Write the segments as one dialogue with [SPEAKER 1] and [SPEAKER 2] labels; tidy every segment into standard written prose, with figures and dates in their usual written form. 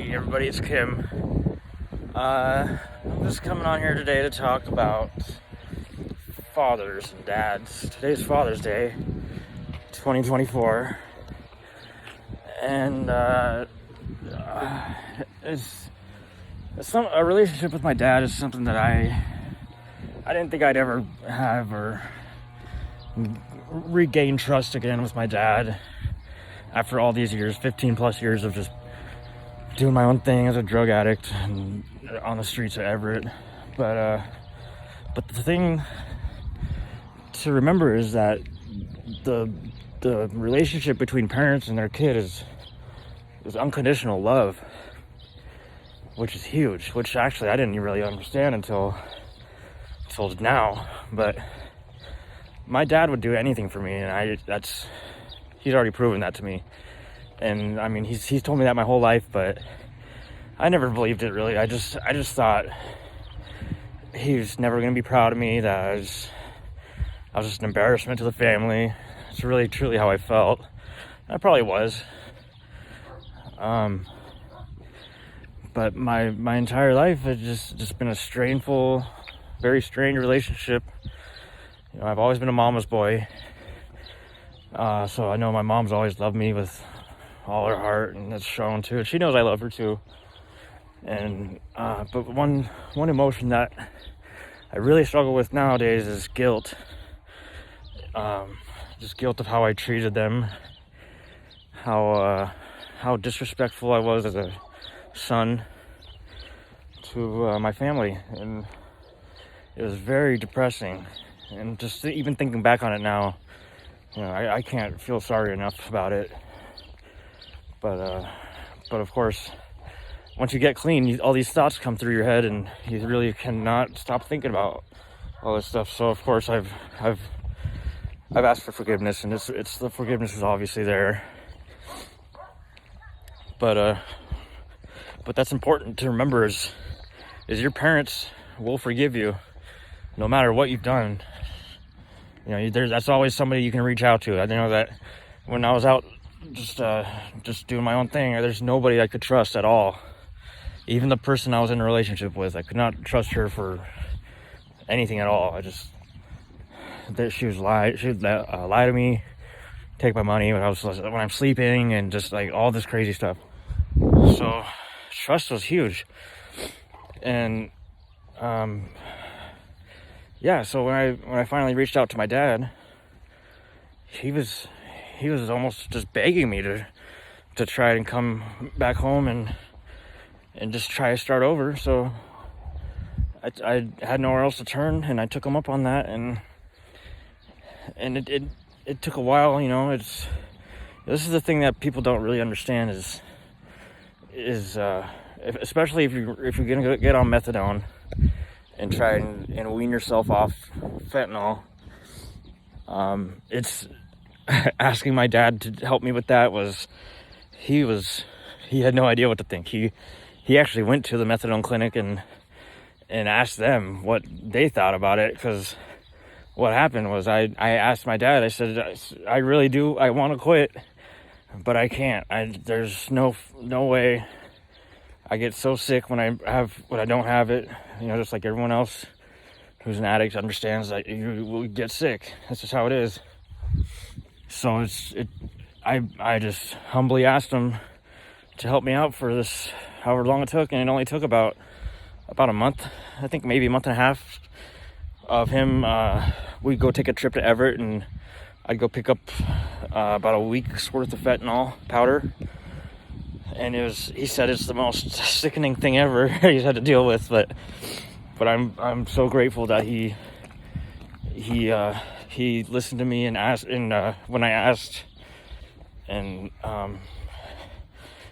[SPEAKER 1] Hey everybody, it's Kim. I'm just coming on here today to talk about fathers and dads. Today's Father's Day, 2024, and a relationship with my dad is something that I didn't think I'd ever have or regain trust again with my dad after all these years, 15 plus years of just doing my own thing as a drug addict and on the streets of Everett. But the thing to remember is that the relationship between parents and their kid is unconditional love, which is huge, which actually I didn't really understand until now. But my dad would do anything for me, and he's already proven that to me. And I mean, he's told me that my whole life, but I never believed it really. I just thought he was never going to be proud of me, that I was just an embarrassment to the family. It's really truly how I felt. I probably was. But my entire life has just been a very strange relationship. You know, I've always been a mama's boy. So I know my mom's always loved me with all her heart, and that's shown too. She knows I love her too. And but one emotion that I really struggle with nowadays is guilt. Just guilt of how I treated them, how disrespectful I was as a son to my family, and it was very depressing. And just even thinking back on it now, you know, I can't feel sorry enough about it. But of course, once you get clean, all these thoughts come through your head, and you really cannot stop thinking about all this stuff. So of course, I've asked for forgiveness, and it's the forgiveness is obviously there. But that's important to remember is your parents will forgive you, no matter what you've done. You know, that's always somebody you can reach out to. I know that when I was out just doing my own thing, there's nobody I could trust at all. Even the person I was in a relationship with, I could not trust her for anything at all. She would lie to me, take my money when I'm sleeping, and just like all this crazy stuff. So trust was huge. And yeah, so when I finally reached out to my dad, he was almost just begging me to try and come back home and just try to start over. So I had nowhere else to turn, and I took him up on that, and it took a while. You know, this is the thing that people don't really understand is especially if you're gonna get on methadone and try and wean yourself off fentanyl. It's asking my dad to help me with that he had no idea what to think. He actually went to the methadone clinic and asked them what they thought about it, because what happened was I asked my dad, I said, I really do, I want to quit, but I can't. There's no way. I get so sick when I don't have it, you know, just like everyone else who's an addict understands that you will get sick. That's just how it is. So I just humbly asked him to help me out for this, however long it took, and it only took about a month, I think maybe a month and a half of him. We'd go take a trip to Everett, and I'd go pick up about a week's worth of fentanyl powder. And he said it's the most sickening thing ever he's had to deal with, but I'm so grateful that he listened to me and asked, and when I asked, and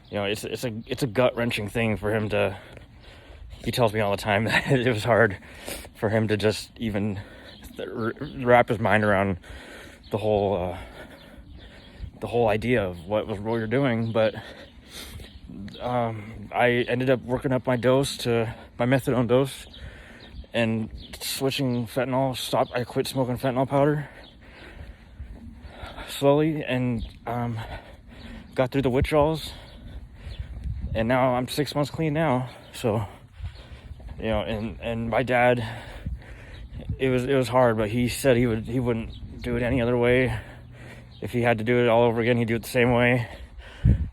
[SPEAKER 1] you know, it's a gut-wrenching thing for him to. He tells me all the time that it was hard for him to just even wrap his mind around the whole idea of what we were doing, but. I ended up working up my methadone dose, and switching fentanyl. I quit smoking fentanyl powder slowly, and got through the withdrawals, And now I'm 6 months clean now. So, you know, and my dad, it was hard, but he said he wouldn't do it any other way. If he had to do it all over again, he'd do it the same way.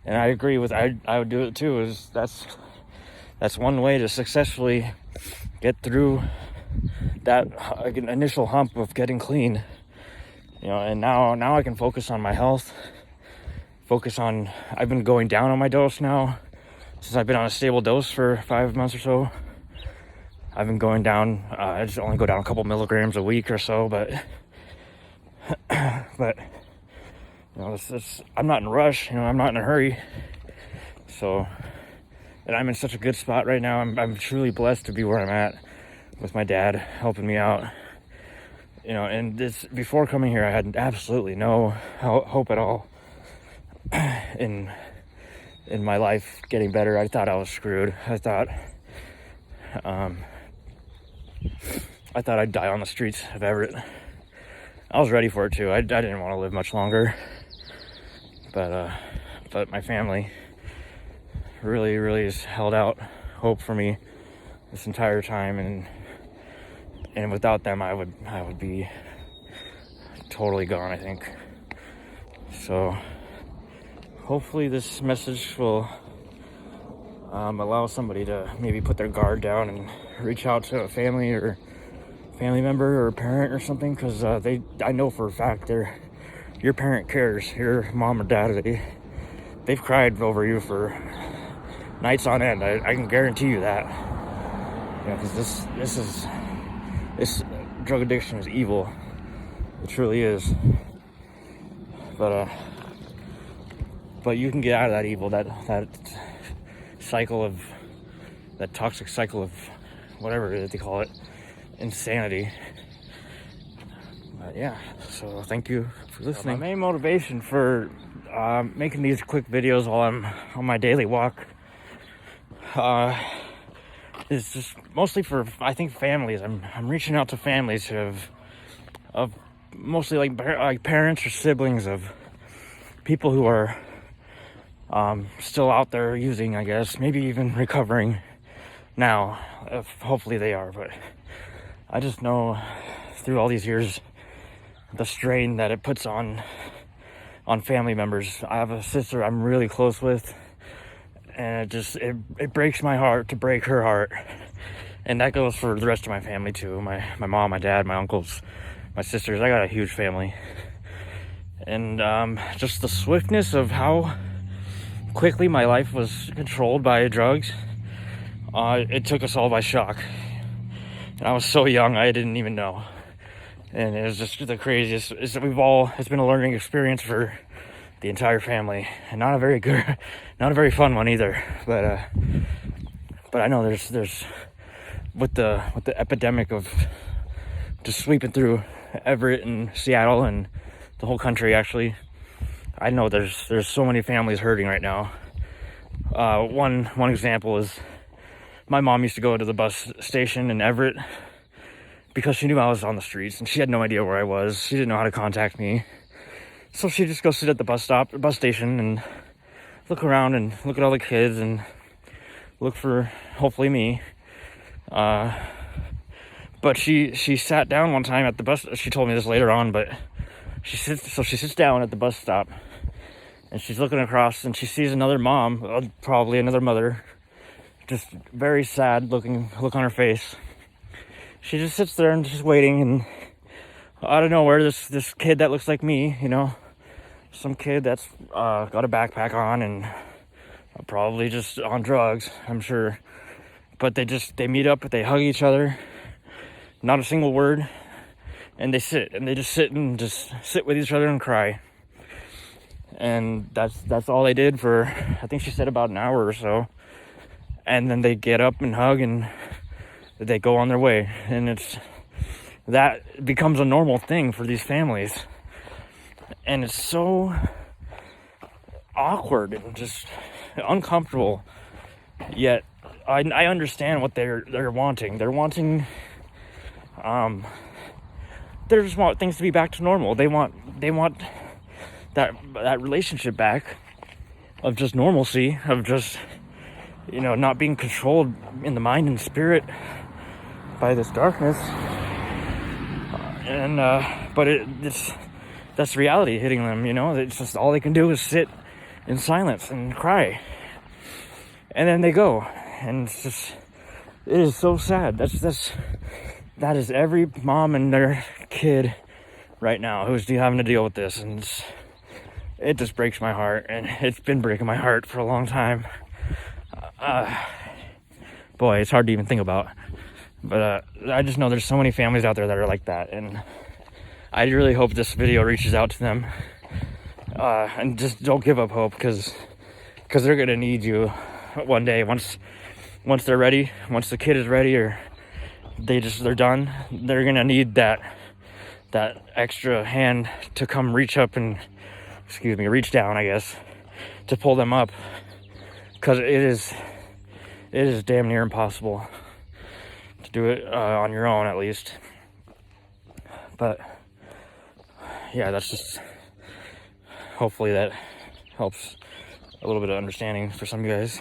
[SPEAKER 1] And I agree with, I would do it too. That's one way to successfully get through that initial hump of getting clean. You know, and now I can focus on my health. I've been going down on my dose now since I've been on a stable dose for 5 months or so. I've been going down, I just only go down a couple milligrams a week or so, but you know, I'm not in a rush, you know, I'm not in a hurry. So, and I'm in such a good spot right now. I'm truly blessed to be where I'm at with my dad helping me out. You know, and before coming here, I had absolutely no hope at all in my life getting better. I thought I was screwed. I thought I'd die on the streets of Everett. I was ready for it too. I didn't want to live much longer, but my family really has held out hope for me this entire time, and without them, I would be totally gone, I think. So hopefully this message will allow somebody to maybe put their guard down and reach out to a family member or a parent or something, because I know for a fact your parent cares. Your mom or dad, they've cried over you for nights on end. I can guarantee you that. You know, because this drug addiction is evil. It truly is. But you can get out of that evil, that cycle of, that toxic cycle of whatever it is they call it, insanity. Yeah, so thank you for listening. My main motivation for making these quick videos while I'm on my daily walk is just mostly for, I think, families. I'm reaching out to families of mostly like parents or siblings of people who are still out there using, I guess, maybe even recovering now. Hopefully they are, but I just know through all these years the strain that it puts on family members. I have a sister I'm really close with, and it breaks my heart to break her heart, and that goes for the rest of my family too. My mom, my dad, my uncles, my sisters. I got a huge family, and just the swiftness of how quickly my life was controlled by drugs, it took us all by shock. And I was so young, I didn't even know. And it was just the craziest. It's been a learning experience for the entire family, and not a very fun one either. But I know there's with the epidemic of just sweeping through Everett and Seattle and the whole country, actually, I know there's so many families hurting right now. One example is my mom used to go to the bus station in Everett because she knew I was on the streets, and she had no idea where I was. She didn't know how to contact me. So she'd just go sit at the bus station, and look around and look at all the kids and look for, hopefully, me. But she sat down one time at the bus. She told me this later on, but she sits down at the bus stop, and she's looking across, and she sees another mom, probably another mother, just very sad look on her face. She just sits there and just waiting, and out of nowhere, this kid that looks like me, you know, some kid that's got a backpack on and probably just on drugs, I'm sure. But they meet up, they hug each other, not a single word, and they sit with each other and cry. And that's all they did for, I think she said, about an hour or so. And then they get up and hug, and they go on their way. And that becomes a normal thing for these families. And it's so awkward and just uncomfortable. Yet I understand what they're wanting. They're wanting, they just want things to be back to normal. They want that relationship back of just normalcy, of just not being controlled in the mind and spirit by this darkness. And but that's reality hitting them. It's just all they can do is sit in silence and cry, and then they go, and it is so sad. That is every mom and their kid right now who's having to deal with this, and it just breaks my heart, and it's been breaking my heart for a long time. Boy, it's hard to even think about. But I just know there's so many families out there that are like that, and I really hope this video reaches out to them. And just don't give up hope, because they're gonna need you one day. Once they're ready, once the kid is ready, or they're done, they're gonna need that extra hand to come reach down, I guess, to pull them up, because it is damn near impossible to do it on your own, at least. But yeah, that's just, hopefully that helps a little bit of understanding for some of you guys.